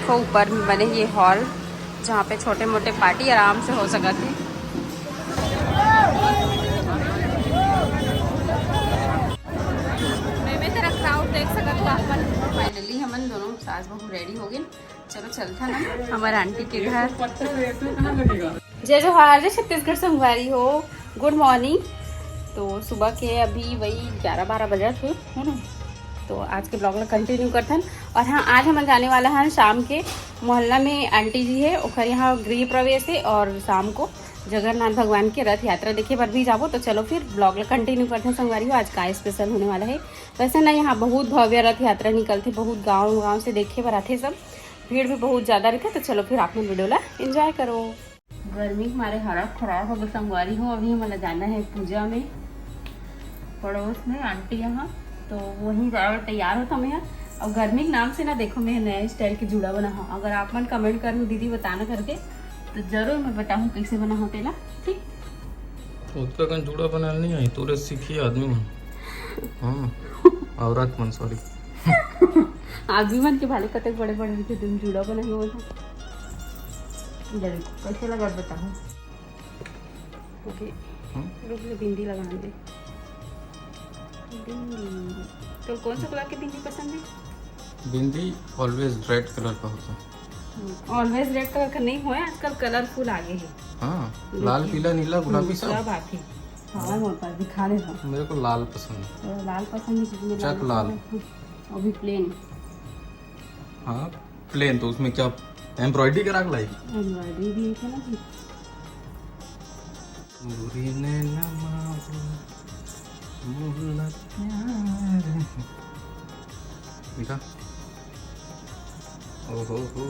देखो ऊपर में बने ये हॉल जहाँ पे छोटे मोटे पार्टी आराम से हो सका थे। मैं तेरा क्राउड देख सका तो आप फाइनली हम दोनों सास बहू रेडी हो गए। चलो चलता ना हमारे आंटी के घर। जय जोहार, जय छत्तीसगढ़ संगवारी हो। Good morning. तो सुबह के अभी वही 11-12 बजे थे है ना। तो आज के ब्लॉग में कंटिन्यू करते हैं। और हाँ, आज हम जाने वाला है शाम के मोहल्ला में आंटी जी है ओखर यहाँ गृह प्रवेश है और शाम को जगन्नाथ भगवान की रथ यात्रा देखे पर भी जाबो। तो चलो फिर ब्लॉग में कंटिन्यू करते हैं संगवारी हो। आज का स्पेशल होने वाला है। वैसे ना यहाँ बहुत भव्य रथ यात्रा निकलते, बहुत गाँव से देखे पर आते सब, भीड़ भी बहुत ज़्यादा रखे। तो चलो फिर आपने वीडियो ला एंजॉय करो। गर्मी के हमारे हालत खराब हो गए संगवारी हो। अभी हमें जाना है पूजा में पड़ोस में आंटी यहाँ, तो वहीं तैयार होता मैं। और गर्मी के नाम से ना देखो मैं नए स्टाइल की जूड़ा बना हूँ। अगर आप मन कमेंट कर दीदी बताना करके तो जरूर मैं बताऊँ कैसे बना होते ना। ठीक, उसका कहीं जूड़ा बनाना नहीं आई तोरे सीखी आदमी मन। हाँ, औरत मन सॉरी आदमी मन के भाले कतक बड़े बड़े थे तुम जूड़ा बनाए हुए थे। कैसे लगा बताओ। ओके रुक ले, बिंदी लगाना दे। तो कौन सा कलर की बिंदी पसंद है? बिंदी ऑलवेज रेड कलर का होता है। ऑलवेज रेड कलर का नहीं हुआ है, आजकल कलरफुल आगे है। हाँ, लाल पीला नीला गुलाबी सब आते। हाँ मोर पास दिखा दे। मेरे को लाल पसंद है। लाल पसंद है कितने? चक लाल। अभी प्लेन। हाँ प्लेन, तो उसमें क्या एम्ब्रॉयडरी करा के लाई? एम्ब्रॉयडरी भी है ना जी। पूरी ने देखा। ओहो हो।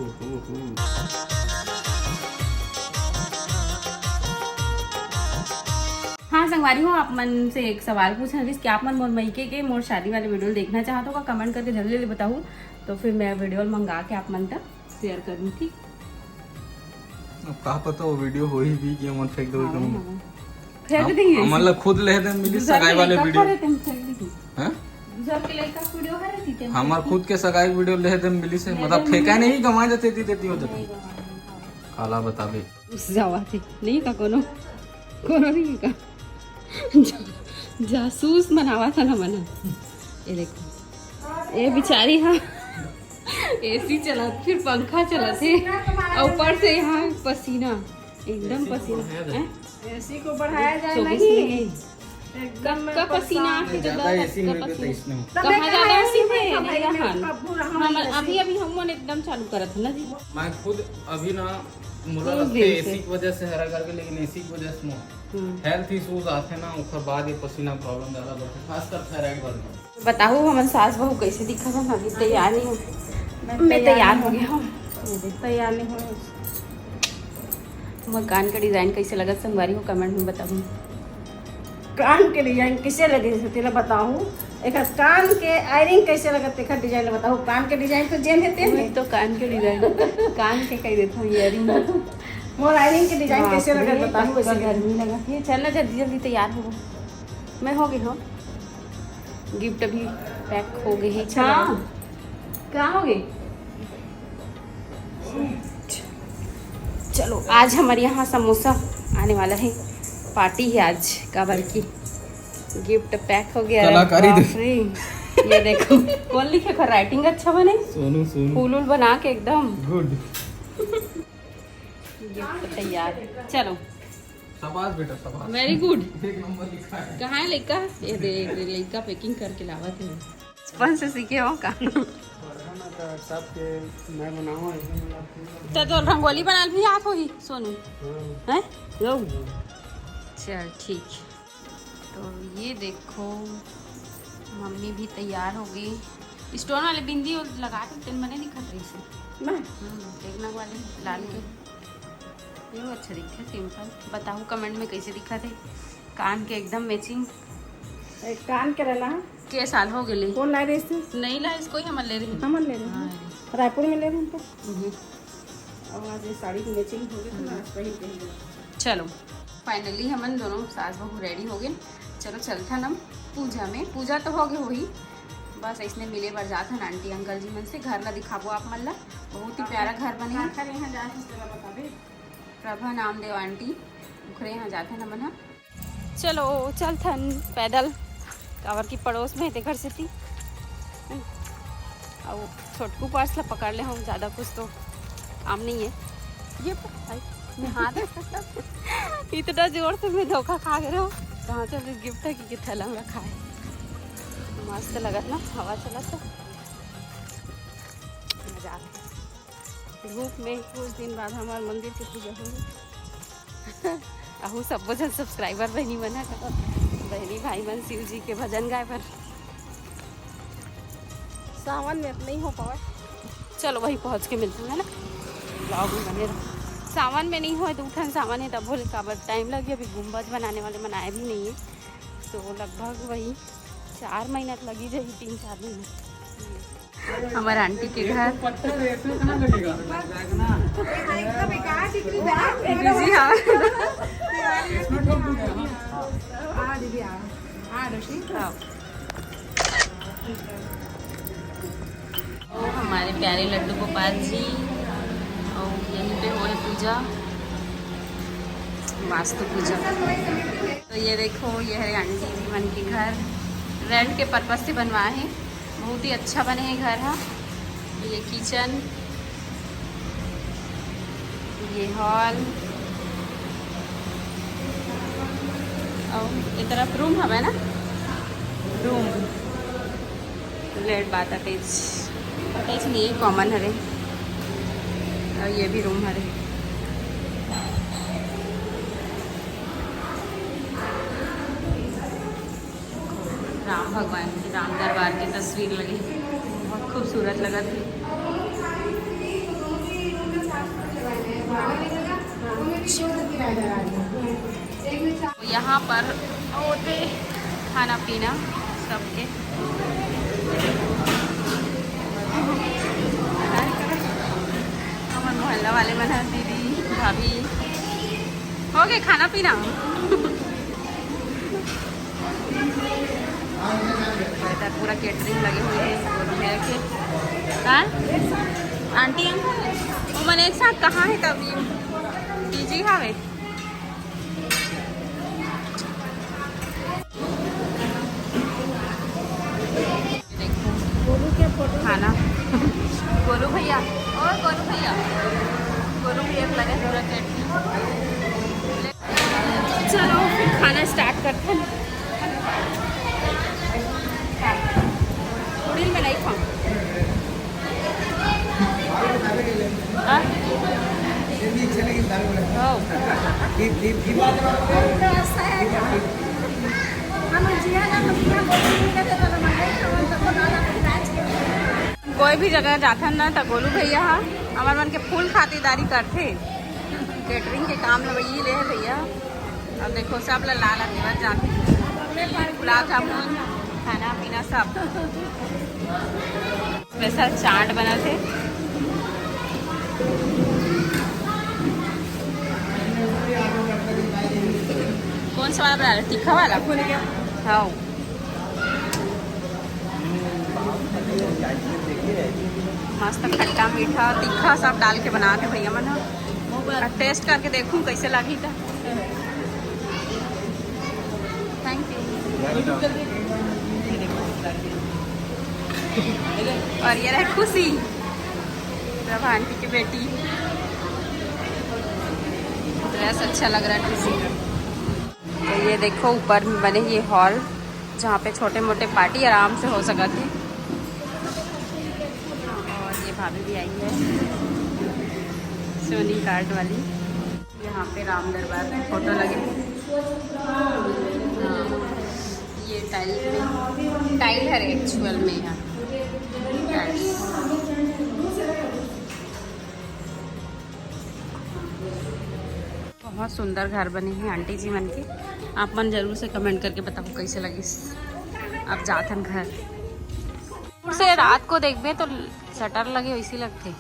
हाँ संगवारी हो, आप मन से एक सवाल पूछना जिस कि आप मन मोर मईके के मोर शादी वाले वीडियो देखना चाहते हो, कमेंट करके जल्दी जल्दी बताऊँ तो फिर मैं वीडियो मंगा के आप मन तक शेयर करूँ। ठीक, अब का पता वो वीडियो हो ही भी कि हम फेंक दो। फेंक देंगे मतलब खुद ले दे मिली सगाई वाले वीडियो। हैं? हमार खुद के सगाई वीडियो ले दे मिली से मतलब फेंका नहीं कमा जाते थी देती हो जाती। काला बताबे जावा थी नहीं का कोनो नहीं का जासूस मनावा था ना मना। ये देखो ये बेचारी हाँ एसी चला फिर पंखा चला थे ऊपर से यहाँ पसीना एकदम पसीना। एसी को बढ़ाया जाए नहीं एकदम का पसीना ज्यादा एसी में तो इसमें कहाँ ज्यादा एसी थे नहीं हम अभी हम एकदम चालू करत ना जी। मैं खुद अभी ना मुला लगते एसी की वजह से हरा करके, लेकिन एसी की वजह से हेल्थ इश्यूज आते ना उसके बाद ये पसीना प्रॉब्लम ज्यादा बढ़ती, खासकर थायराइड वाले। बताओ हमारे सास बहू कैसे दिखा था? अभी तैयार नहीं हूँ मैं तैयार हो गया हूँ। तैयार नहीं हो। कान का डिजाइन कैसे लगा संगवारी हो कमेंट में बताऊँ। कान के डिजाइन कैसे लगे तेरा बताऊँ। एक कान के आयरिंग कैसे लगा तेरा डिजाइन बताऊँ। कान के डिजाइन तो जेन हेते हैं तो कान के डिजाइन कान के कह देता हूँ इयरिंग मोर आयरिंग के डिजाइन कैसे लगा बताऊँ। वैसे गर्मी लगा ये चलना जल्दी जल्दी तैयार हो। मैं हो गई हूँ, गिफ्ट अभी पैक हो गई है। हाँ क्या हो गई? चलो आज हमारे यहाँ समोसा आने वाला है, पार्टी है आज काबर की। गिफ्ट पैक हो गया। कलाकारी ये देखो कौन लिखे का राइटिंग अच्छा बने, सोनू फूल बना के एकदम गुड। गिफ्ट तैयार। चलो शाबाश बेटा शाबाश, वेरी गुड। एक नंबर लिखा है। कहाँ है लड़का? ये देख लड़का पैकिंग करके लावा थे। बचपन से सीखे हो का? तो रंगोली बना भी आप हो ही सोनू हैं? चल ठीक। तो ये देखो मम्मी भी तैयार हो गई। स्टोन वाले बिंदी लगा के तेन मने दिखत रही से देखना वाले लाल के ये अच्छा दिखा सिंपल। बताओ कमेंट में कैसे दिखा थे। कान के एकदम मैचिंग। कान के रहना के साल हो गए? कौन ला रही थी? नहीं ला इसको ही हम ले रहे हैं। हम ले रहे हैं रायपुर में ले रहे हैं तो। और आज ये साड़ी की मैचिंग हो गई तो आज पहन के। चलो फाइनली हम दोनों सास बहू रेडी हो गए। चलो चलता हम पूजा में। पूजा तो हो गई बस ऐसने मिले बार जात हन आंटी अंकल जी मन से। घर ला दिखाबो आप मन ला बहुत ही प्यारा घर बने हैं। आखिर यहाँ जा सकते हैं, बता दे। प्रभा नामदेव आंटी उखरे यहाँ जाते न मना। चलो चल थन पैदल कावर की पड़ोस में घर से थी और छोटकू पास ला पकड़ ले हम, ज़्यादा कुछ तो काम नहीं है। ये मैं हाथ इतना जोर से मैं धोखा खा गए रहा कहाँ से गिफ्ट है कि थैला में रखा है। मस्त लगत ना, हवा चला तो मजा। धूप में कुछ दिन बाद हमारे मंदिर की पूजा होगी। अहू सब जन सब्सक्राइबर बहनी बना कर बहनी भाई मन शिव जी के भजन गाए पर सावन में नहीं हो पाए। चलो वही पहुंच के मिलते हैं ना, ब्लॉग में बने रहो। सावन में नहीं हो तो उठन सावन है तब बोले काबर टाइम लगे, अभी गुम्बद बनाने वाले बनाए भी नहीं है तो लगभग वही 4 महीना लगी जाएगी, 3-4 महीना। हमारे आंटी के घर जी हाँ ओ हमारे प्यारे लड्डू गोपाल जी और यहीं पे हो रही पूजा, वास्तु पूजा। तो ये देखो ये है आंटी जी मन के घर, रेंट के पर्पज से बनवाए हैं, बहुत ही अच्छा बने हैं घर। हाँ ये किचन, ये हॉल और ये तरफ रूम हमें ना, रूम लेट बात अटैच नहीं कॉमन हरे और ये भी रूम हरे। राम भगवान की राम दरबार की तस्वीर लगी, बहुत खूबसूरत लगा थी। यहाँ पर होते खाना पीना सबके हमारे मोहल्ला वाले बना, दीदी भाभी हो गए खाना पीना। इधर पूरा केटरिंग लगे हुए हैं के। हाँ आंटी अंकल वो मैंने एक साथ कहाँ है तब पीजी खावे खाना। गोलू भैया और गोलू भैया लगे पूरा केटरिंग। चलो फिर खाना स्टार्ट करते हैं। थोड़ी में नहीं खाऊँ कोई भी जगह जाता ना तो गोलू भैया हमारे मन के फुल खातिरदारी करते, केटरिंग के काम में वही ले है भैया। अब देखो सब लाल आशीर्वाद जाते, गुलाब जामुन खाना पीना सब। स्पेशल चाट बना थे, कौन सा वाला बना रहे, तीखा वाला? हाँ मस्त खट्टा मीठा तीखा सब डाल के बना के भैया मन। टेस्ट करके देखूं कैसे लगी था। Thank you. और ये रहे खुशी, प्रभा आंटी की बेटी। ड्रेस अच्छा लग रहा है खुशी का। तो ये देखो ऊपर में बने ये हॉल जहाँ पे छोटे मोटे पार्टी आराम से हो सका थी। और ये भाभी भी आई है सोनी कार्ड वाली। यहाँ पे राम दरबार की फोटो लगी। ये टाइल है एक्चुअल में यहाँ बहुत सुंदर घर बने हैं आंटी जी मन के। आप मन जरूर से कमेंट करके बताओ कैसे लगी। आप जाथन घर से रात को देखबे तो शटर लगे वैसे लगते।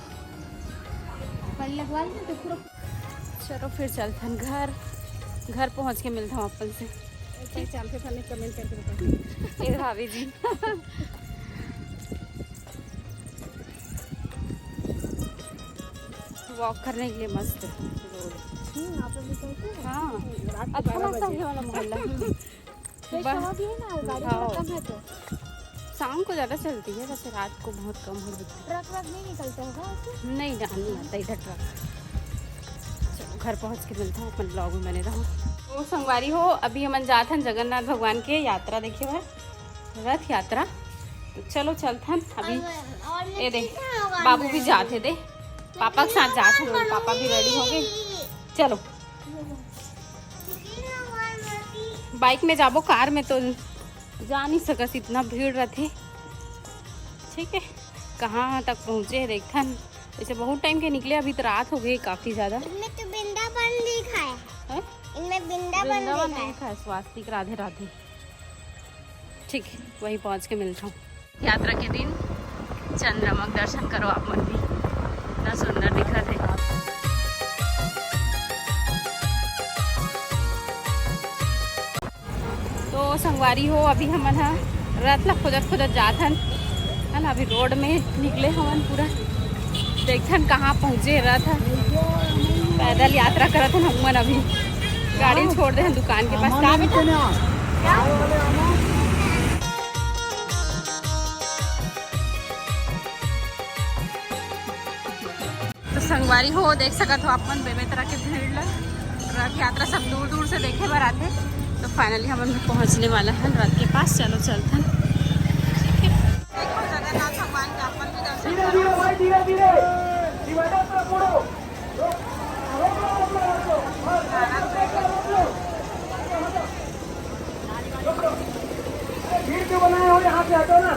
चलो फिर चलथन घर पहुंच के मिलता हूँ अपन से। चलते थे कमेंट करके बताओ। ये भाभी जी वॉक करने के लिए मस्त रोड। हाँ अच्छा लगता है ये वाला मोहल्ला। तो शाम को ज़्यादा चलती है, वैसे रात को बहुत कम हो जाती है। ट्रक नहीं निकलता होगा? नहीं नहीं आता इधर ट्रक। चलो घर पहुंच के मिलता हूँ, अपन ब्लॉग में बने रहो। तो संगवारी हो, अभी हम जात हन जगन्नाथ भगवान के यात्रा देखे हुए, रथ यात्रा। तो चलो चलते हैं अभी। ये दे बाबू भी जाते दे, पापा के साथ जाते हैं, पापा भी रेडी हो गए। चलो बाइक में जाबो, कार में तो जा नहीं सकस, इतना भीड़ रहती। ठीक है, कहाँ तक पहुँचे देखथन। वैसे बहुत टाइम के निकले, अभी तो रात हो गई काफ़ी ज़्यादा। इनमें तो वृंदावन लिखा है। इनमें वृंदावन लिखा है। स्वास्तिक राधे राधे। ठीक है, वहीं पहुँच के मिलता हूँ। यात्रा के दिन चंद्रमा दर्शन करो आप मन भी, इतना सुंदर दिख रहा है। तो संगवारी हो, अभी हमन हा रथ ला खोजत खोजत जात हन, है ना। अभी रोड में निकले हमन, पूरा देखथन कहाँ पहुँचे रथ। पैदल यात्रा करत हन हमन। अभी गाड़ी छोड़ दे दुकान के पास। का बेटा तो संगवारी हो, देख सकत हो अपन बेबे तरह के भीड़ ल। रथ यात्रा सब दूर दूर से देखे बर आते। तो फाइनली हम पहुंचने वाला है रथ के पास। चलो चलते हैं। ठीक है, देखो जगन्नाथ भगवान का अपन भी दर्शन करो। भीड़ क्यों बनाए हो? यहाँ से हटो ना,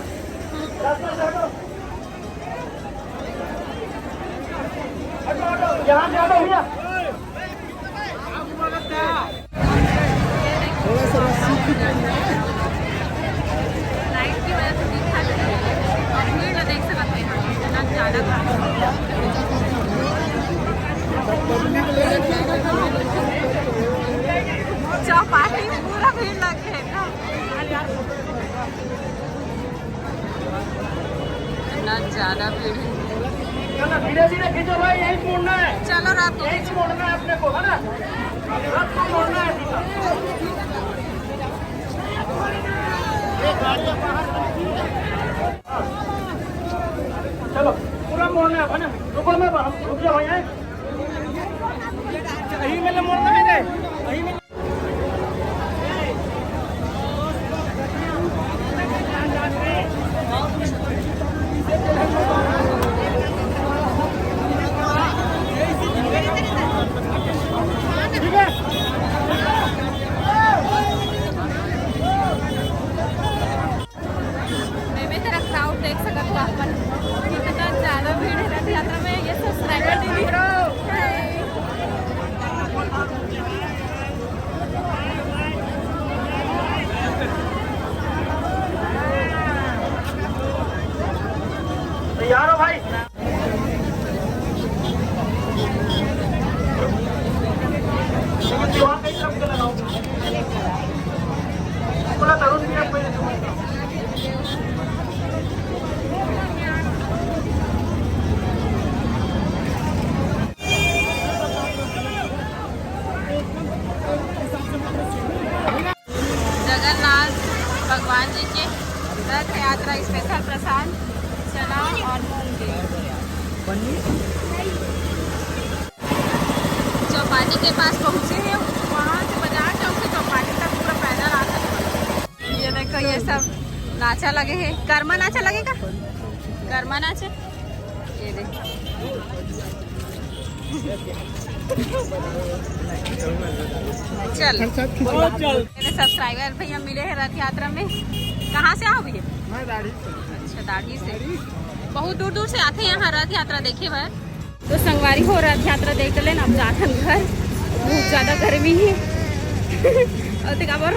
रास्ते से हटो, हटो, यहाँ से हटो भैया। लाइट की वजह से दिखा नहीं, और भीड़ देख सकते हैं इतना ज़्यादा। चौपाटी में पूरा भीड़ लग गया ना, इतना ज़्यादा भीड़ है। धीरे धीरे खींचो भाई, यही मोड़ना है। चलो रात को यही मोड़ना है अपने को, है ना। रात को मोड़ना है सीधा। चलो पूरा मोड़ना है, है ना। रुको मैं रुक जाओ भैया, यही में मोड़ना है। यही में ठीक है। बेबे तेरा क्राउड देख सकते हो अपन, कितना ज़्यादा भीड़ है रथ यात्रा में। ये सब्सक्राइबर दीदी तैयार हो भाई? पूरा तरुण भी आप पहले जगन्नाथ भगवान जी के रथ यात्रा स्पेशल प्रसाद चना और मूंग। चौपाटी के पास पहुँचे हैं, वहाँ से बाजार चौक से चौपाटी तक पूरा पैदल आता है। ये देखो ये सब नाचा लगे हैं, कर्मा नाचा लगेगा, कर्मा नाचा। ये देखो चल मेरे सब्सक्राइबर भैया मिले हैं रथ यात्रा में। कहाँ से आओ भैया? मैं दाढ़ी। अच्छा, दाढ़ी से। बहुत दूर दूर से आते हैं यहाँ रथ यात्रा देखे बार। तो संगवारी हो, रथ यात्रा देख लेना। अब जाते हैं घर, बहुत ज़्यादा गर्मी है। और देखा बार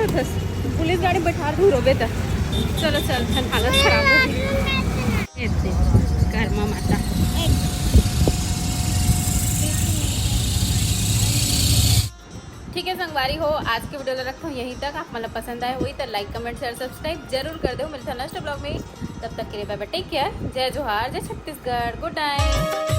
पुलिस गाड़ी बैठा दूँ रोबे तक। चलो चलते हैं, हालत खराब हो गई। कर्मा माता ठीक है संगवारी हो, आज के वीडियो रखता हूँ यहीं तक। आप मतलब पसंद आए हुई तो लाइक कमेंट शेयर सब्सक्राइब जरूर कर दो। मिलता है नेक्स्ट ब्लॉग में, तब तक के लिए बाय बाय, टेक केयर, जय जोहार, जय छत्तीसगढ़, गुड नाइट।